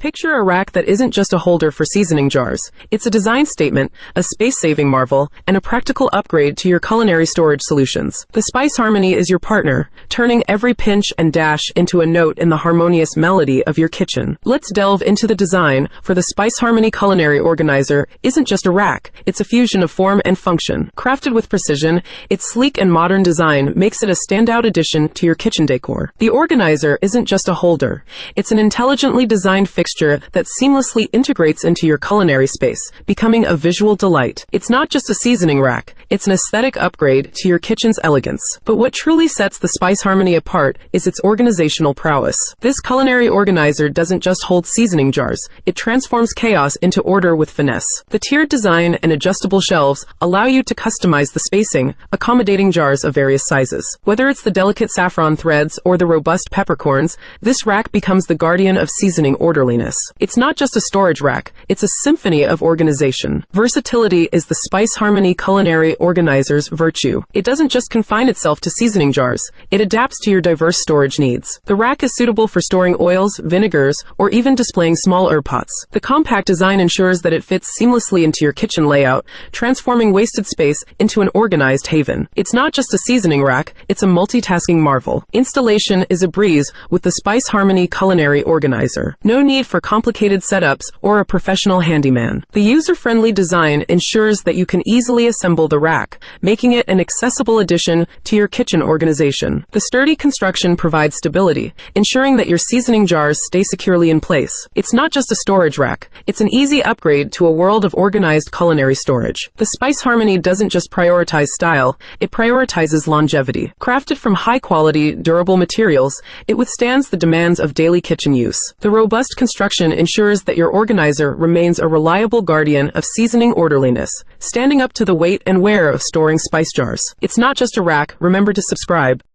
Picture a rack that isn't just a holder for seasoning jars. It's a design statement, a space-saving marvel, and a practical upgrade to your culinary storage solutions. The Spice Harmony is your partner, turning every pinch and dash into a note in the harmonious melody of your kitchen. Let's delve into the design, for the Spice Harmony Culinary Organizer isn't just a rack, it's a fusion of form and function. Crafted with precision, its sleek and modern design makes it a standout addition to your kitchen decor. The organizer isn't just a holder, it's an intelligently designed fixture that seamlessly integrates into your culinary space, becoming a visual delight. It's not just a seasoning rack, it's an aesthetic upgrade to your kitchen's elegance. But what truly sets the Spice Harmony apart is its organizational prowess. This culinary organizer doesn't just hold seasoning jars, it transforms chaos into order with finesse. The tiered design and adjustable shelves allow you to customize the spacing, accommodating jars of various sizes. Whether it's the delicate saffron threads or the robust peppercorns, this rack becomes the guardian of seasoning orderliness. It's not just a storage rack, it's a symphony of organization. Versatility is the Spice Harmony Culinary Organizer's virtue. It doesn't just confine itself to seasoning jars, it adapts to your diverse storage needs. The rack is suitable for storing oils, vinegars, or even displaying small herb pots. The compact design ensures that it fits seamlessly into your kitchen layout, transforming wasted space into an organized haven. It's not just a seasoning rack, it's a multitasking marvel. Installation is a breeze with the Spice Harmony Culinary Organizer. No need for complicated setups or a professional handyman. The user-friendly design ensures that you can easily assemble the rack, making it an accessible addition to your kitchen organization. The sturdy construction provides stability, ensuring that your seasoning jars stay securely in place. It's not just a storage rack, it's an easy upgrade to a world of organized culinary storage. The Spice Harmony doesn't just prioritize style, it prioritizes longevity. Crafted from high-quality, durable materials, it withstands the demands of daily kitchen use. The robust construction ensures that your organizer remains a reliable guardian of seasoning orderliness, standing up to the weight and wear of storing spice jars. It's not just a rack, remember to subscribe.